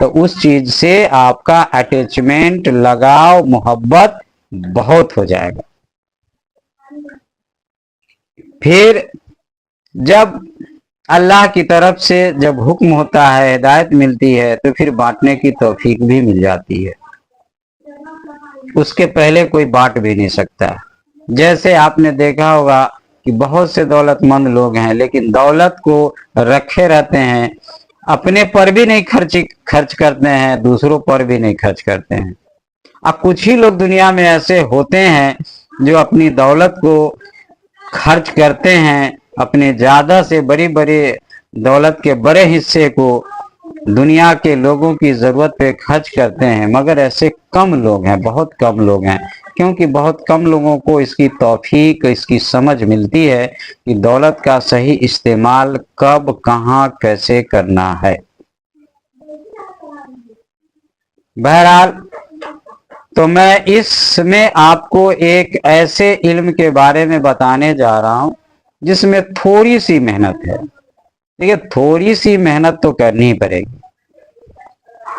تو اس چیز سے آپ کا اٹیچمنٹ، لگاؤ، محبت بہت ہو جائے گا. پھر جب اللہ کی طرف سے جب حکم ہوتا ہے، ہدایت ملتی ہے، تو پھر بانٹنے کی توفیق بھی مل جاتی ہے. اس کے پہلے کوئی بانٹ بھی نہیں سکتا. جیسے آپ نے دیکھا ہوگا کہ بہت سے دولت مند لوگ ہیں، لیکن دولت کو رکھے رہتے ہیں، اپنے پر بھی نہیں خرچ کرتے ہیں، دوسروں پر بھی نہیں خرچ کرتے ہیں. اب کچھ ہی لوگ دنیا میں ایسے ہوتے ہیں جو اپنی دولت کو خرچ کرتے ہیں، اپنے زیادہ سے بڑی دولت کے بڑے حصے کو دنیا کے لوگوں کی ضرورت پہ خرچ کرتے ہیں. مگر ایسے کم لوگ ہیں، بہت کم لوگ ہیں، کیونکہ بہت کم لوگوں کو اس کی توفیق، اس کی سمجھ ملتی ہے کہ دولت کا صحیح استعمال کب، کہاں، کیسے کرنا ہے. بہرحال تو میں اس میں آپ کو ایک ایسے علم کے بارے میں بتانے جا رہا ہوں جس میں تھوڑی سی محنت ہے. دیکھیے، تھوڑی سی محنت تو کرنی ہی پڑے گی.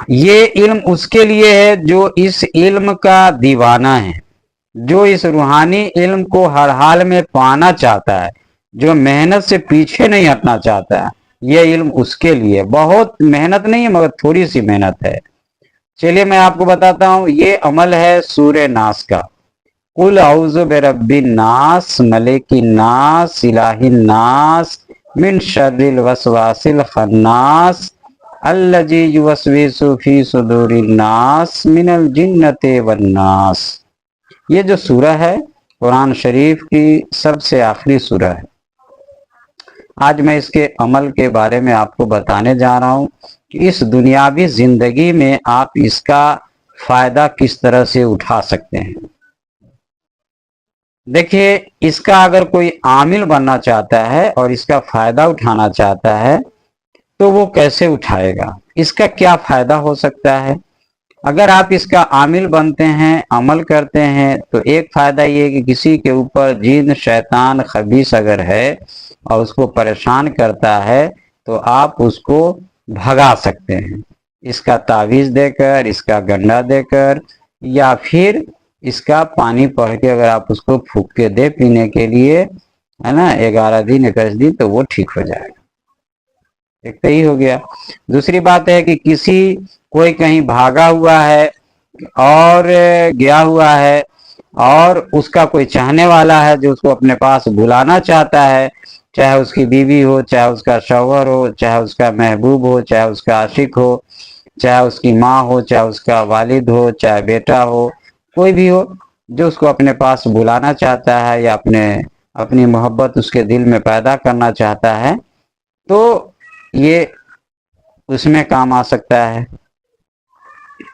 یہ علم اس کے لیے ہے جو اس علم کا دیوانہ ہے، جو اس روحانی علم کو ہر حال میں پانا چاہتا ہے، جو محنت سے پیچھے نہیں ہٹنا چاہتا ہے. یہ علم اس کے لیے بہت محنت نہیں ہے، مگر تھوڑی سی محنت ہے. چلیے میں آپ کو بتاتا ہوں. یہ عمل ہے سورہ ناس کا. قل اعوذ برب الناس ملک الناس الہ الناس من شر الوسواس الخناس الذی یوسوس فی صدور الناس من الجنۃ والناس. یہ جو سورہ ہے قرآن شریف کی سب سے آخری سورہ ہے. آج میں اس کے عمل کے بارے میں آپ کو بتانے جا رہا ہوں کہ اس دنیاوی زندگی میں آپ اس کا فائدہ کس طرح سے اٹھا سکتے ہیں. دیکھیے، اس کا اگر کوئی عامل بننا چاہتا ہے اور اس کا فائدہ اٹھانا چاہتا ہے تو وہ کیسے اٹھائے گا؟ اس کا کیا فائدہ ہو سکتا ہے؟ اگر آپ اس کا عامل بنتے ہیں، عمل کرتے ہیں، تو ایک فائدہ یہ کہ کسی کے اوپر جن، شیطان، خبیث اگر ہے اور اس کو پریشان کرتا ہے تو آپ اس کو بھگا سکتے ہیں. اس کا تعویذ دے کر، اس کا گنڈا دے کر، یا پھر اس کا پانی پڑھ کے اگر آپ اس کو پھونک کے دے پینے کے لیے، ہے نا، 11 دن 21 دن، تو وہ ٹھیک ہو جائے گا. ایک تو ہی ہو گیا. دوسری بات ہے کہ کوئی کہیں بھاگا ہوا ہے اور گیا ہوا ہے اور اس کا کوئی چاہنے والا ہے جو اس کو اپنے پاس بلانا چاہتا ہے، چاہے اس کی بیوی ہو، چاہے اس کا شوہر ہو، چاہے اس کا محبوب ہو، چاہے اس کا عاشق ہو، چاہے اس کی ماں ہو، چاہے اس کا والد ہو، چاہے بیٹا ہو، کوئی بھی ہو جو اس کو اپنے پاس بلانا چاہتا ہے یا اپنی محبت اس کے دل میں پیدا کرنا چاہتا ہے، تو یہ اس میں کام آ سکتا ہے.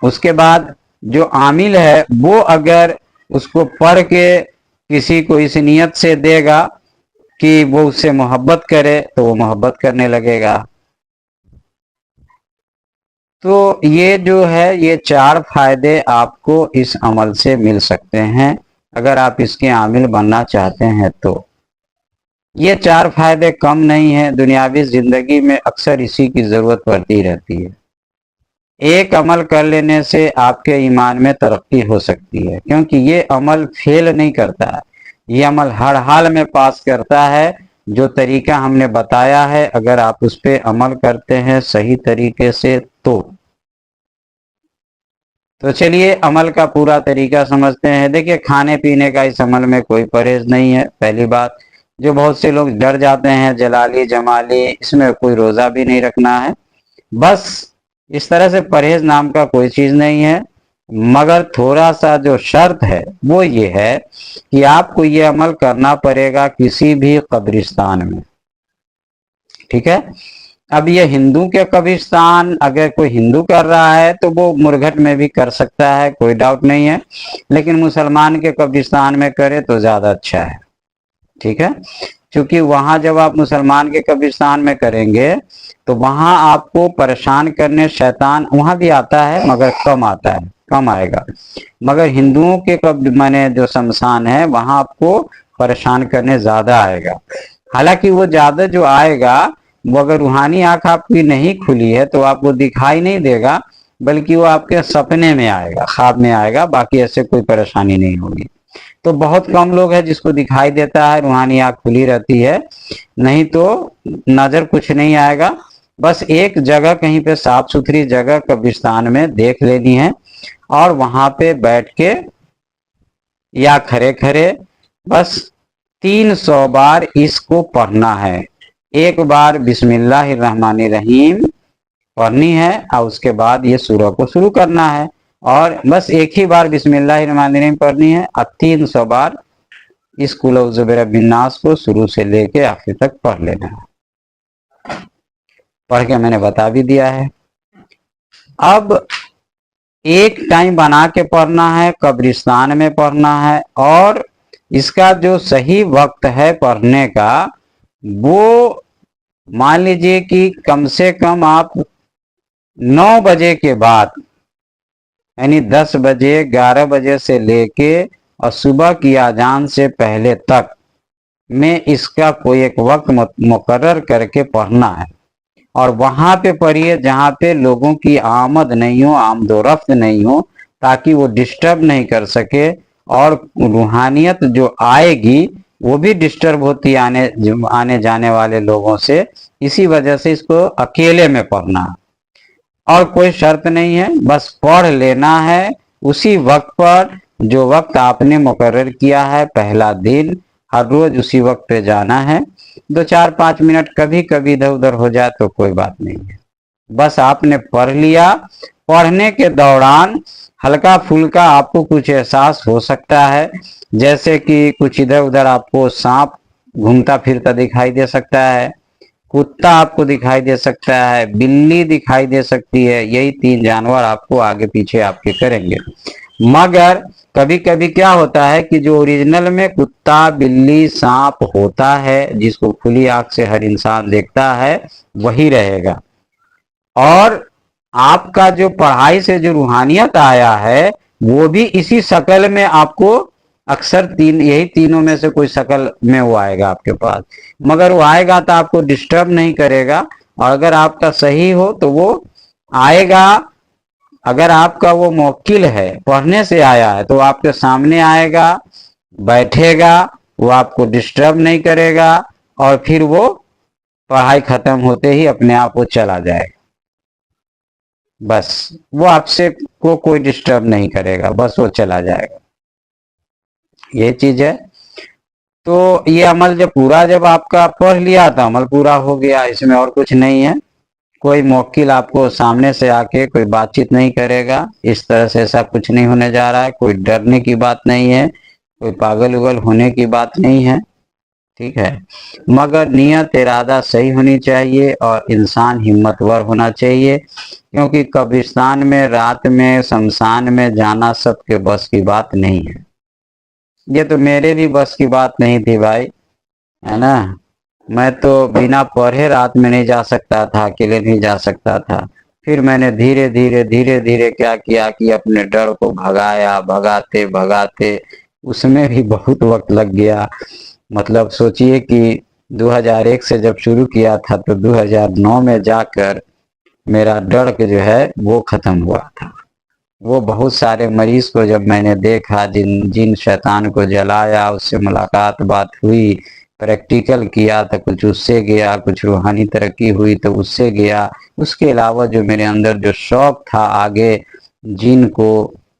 اس کے بعد جو عامل ہے وہ اگر اس کو پڑھ کے کسی کو اس نیت سے دے گا کہ وہ اس سے محبت کرے تو وہ محبت کرنے لگے گا. تو یہ جو ہے، یہ 4 فائدے آپ کو اس عمل سے مل سکتے ہیں اگر آپ اس کے عامل بننا چاہتے ہیں تو. یہ 4 فائدے کم نہیں ہیں. دنیاوی زندگی میں اکثر اسی کی ضرورت پڑتی رہتی ہے. ایک عمل کر لینے سے آپ کے ایمان میں ترقی ہو سکتی ہے، کیونکہ یہ عمل فیل نہیں کرتا ہے. یہ عمل ہر حال میں پاس کرتا ہے. جو طریقہ ہم نے بتایا ہے، اگر آپ اس پہ عمل کرتے ہیں صحیح طریقے سے تو چلیے عمل کا پورا طریقہ سمجھتے ہیں. دیکھیے، کھانے پینے کا اس عمل میں کوئی پرہیز نہیں ہے. پہلی بات، جو بہت سے لوگ ڈر جاتے ہیں جلالی جمالی، اس میں کوئی روزہ بھی نہیں رکھنا ہے. بس اس طرح سے پرہیز نام کا کوئی چیز نہیں ہے. مگر تھوڑا سا جو شرط ہے وہ یہ ہے کہ آپ کو یہ عمل کرنا پڑے گا کسی بھی قبرستان میں. ٹھیک ہے؟ اب یہ ہندو کے قبرستان، اگر کوئی ہندو کر رہا ہے تو وہ مرگھٹ میں بھی کر سکتا ہے، کوئی ڈاؤٹ نہیں ہے، لیکن مسلمان کے قبرستان میں کرے تو زیادہ اچھا ہے. ٹھیک ہے؟ کیونکہ وہاں جب آپ مسلمان کے قبرستان میں کریں گے تو وہاں آپ کو پریشان کرنے شیطان وہاں بھی آتا ہے، مگر کم آتا ہے، کم آئے گا. مگر ہندوؤں کے جو شمشان ہے وہاں آپ کو پریشان کرنے زیادہ آئے گا. حالانکہ وہ زیادہ جو آئے گا وہ اگر روحانی آنکھ آپ کی نہیں کھلی ہے تو آپ کو دکھائی نہیں دے گا، بلکہ وہ آپ کے سپنے میں آئے گا، خواب میں آئے گا، باقی ایسے کوئی پریشانی نہیں ہوگی۔ تو بہت کم لوگ ہیں جس کو دکھائی دیتا ہے، روحانی آنکھ کھلی رہتی ہے، نہیں تو نظر کچھ نہیں آئے گا۔ بس ایک جگہ کہیں پہ صاف ستھری جگہ قبرستان میں دیکھ لینی ہے، اور وہاں پہ بیٹھ کے یا کھڑے کھڑے بس 300 بار اس کو پڑھنا ہے۔ ایک بار بسم اللہ الرحمن الرحیم پڑھنی ہے، اور اس کے بعد یہ سورہ کو شروع کرنا ہے، اور بس ایک ہی بار بسم اللہ الرحمن الرحیم پڑھنی ہے، اور 300 بار اس قل اعوذ برب الناس کو شروع سے لے کے آخر تک پڑھ لینا ہے۔ پڑھ کے میں نے بتا بھی دیا ہے۔ اب ایک ٹائم بنا کے پڑھنا ہے، قبرستان میں پڑھنا ہے، اور اس کا جو صحیح وقت ہے پڑھنے کا، وہ مان لیجئے کہ کم سے کم آپ 9 بجے کے بعد، یعنی 10 بجے 11 بجے سے لے کے اور صبح کی اذان سے پہلے تک میں اس کا کوئی ایک وقت مقرر کر کے پڑھنا ہے، اور وہاں پہ پڑھیے جہاں پہ لوگوں کی آمد نہیں ہو، آمد و رفت نہیں ہو، تاکہ وہ ڈسٹرب نہیں کر سکے، اور روحانیت جو آئے گی وہ بھی ڈسٹرب ہوتی آنے جانے والے لوگوں سے، اسی وجہ سے اس کو اکیلے میں پڑھنا ہے، اور کوئی شرط نہیں ہے، بس پڑھ لینا ہے اسی وقت پر جو وقت آپ نے مقرر کیا ہے، پہلا دن ہر روز اسی وقت پہ جانا ہے۔ 2-4-5 منٹ کبھی کبھی ادھر ادھر ہو جائے تو کوئی بات نہیں ہے، بس آپ نے پڑھ لیا۔ پڑھنے کے دوران ہلکا پھلکا آپ کو کچھ احساس ہو سکتا ہے، جیسے کہ کچھ ادھر ادھر آپ کو سانپ گھومتا پھرتا دکھائی دے سکتا ہے، کتا آپ کو دکھائی دے سکتا ہے، بلی دکھائی دے سکتی ہے، یہی 3 جانور آپ کو آگے پیچھے آپ کے کریں گے۔ مگر کبھی کبھی کیا ہوتا ہے کہ جو اوریجنل میں کتا بلی سانپ ہوتا ہے، جس کو کھلی آنکھ سے ہر انسان دیکھتا ہے، وہی رہے گا، اور آپ کا جو پڑھائی سے جو روحانیت آیا ہے وہ بھی اسی شکل میں آپ کو اکثر یہی تینوں میں سے کوئی شکل میں وہ آئے گا آپ کے پاس، مگر وہ آئے گا تو آپ کو ڈسٹرب نہیں کرے گا، اور اگر آپ کا صحیح ہو تو وہ آئے گا۔ اگر آپ کا وہ موکل ہے، پڑھنے سے آیا ہے، تو آپ کے سامنے آئے گا، بیٹھے گا، وہ آپ کو ڈسٹرب نہیں کرے گا، اور پھر وہ پڑھائی ختم ہوتے ہی اپنے آپ وہ چلا جائے گا، بس وہ آپ سے کوئی ڈسٹرب نہیں کرے گا، بس وہ چلا جائے گا، یہ چیز ہے۔ تو یہ عمل جب آپ کا پڑھ لیا تو عمل پورا ہو گیا، اس میں اور کچھ نہیں ہے۔ کوئی موکل آپ کو سامنے سے آ کے کوئی بات چیت نہیں کرے گا، اس طرح سے ایسا کچھ نہیں ہونے جا رہا ہے، کوئی ڈرنے کی بات نہیں ہے، کوئی پاگل اگل ہونے کی بات نہیں ہے، ٹھیک ہے۔ مگر نیت ارادہ صحیح ہونی چاہیے، اور انسان ہمتور ہونا چاہیے، کیونکہ قبرستان میں رات میں شمشان میں جانا سب کے بس کی بات نہیں ہے۔ یہ تو میرے بھی بس کی بات نہیں تھی بھائی، ہے نا، میں تو بنا پڑھے رات میں نہیں جا سکتا تھا، اکیلے نہیں جا سکتا تھا، پھر میں نے دھیرے دھیرے کیا کیا کہ اپنے ڈر کو بھگایا، بھگاتے اس میں بھی بہت وقت لگ گیا۔ مطلب سوچئے کہ 2001 سے جب شروع کیا تھا تو 2009 میں جا کر میرا ڈر کے جو ہے وہ ختم ہوا تھا۔ وہ بہت سارے مریض کو جب میں نے دیکھا، جن شیطان کو جلایا، اس سے ملاقات بات ہوئی، پریکٹیکل کیا تو کچھ اس سے گیا، کچھ روحانی ترقی ہوئی تو اس سے گیا، اس کے علاوہ جو میرے اندر جو شوق تھا آگے جن کو،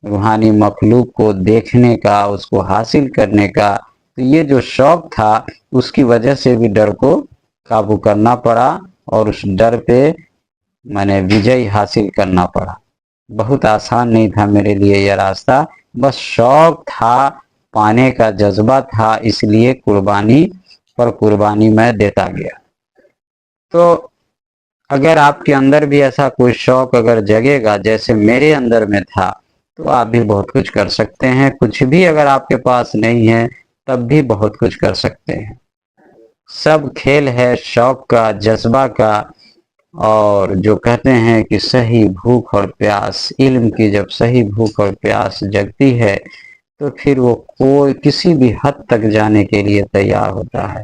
روحانی مخلوق کو دیکھنے کا، اس کو حاصل کرنے کا، تو یہ جو شوق تھا اس کی وجہ سے بھی ڈر کو قابو کرنا پڑا، اور اس ڈر پہ میں نے وجے حاصل کرنا پڑا۔ بہت آسان نہیں تھا میرے لیے یہ راستہ، بس شوق تھا، پانے کا جذبہ تھا، اس لیے قربانی پر قربانی میں دیتا گیا۔ تو اگر آپ کے اندر بھی ایسا کوئی شوق اگر جگے گا جیسے میرے اندر میں تھا، تو آپ بھی بہت کچھ کر سکتے ہیں۔ کچھ بھی اگر آپ کے پاس نہیں ہے تب بھی بہت کچھ کر سکتے ہیں۔ سب کھیل ہے شوق کا، جذبہ کا، اور جو کہتے ہیں کہ صحیح بھوک اور پیاس، علم کی جب صحیح بھوک اور پیاس جگتی ہے تو پھر وہ کوئی کسی بھی حد تک جانے کے لیے تیار ہوتا ہے،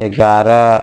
11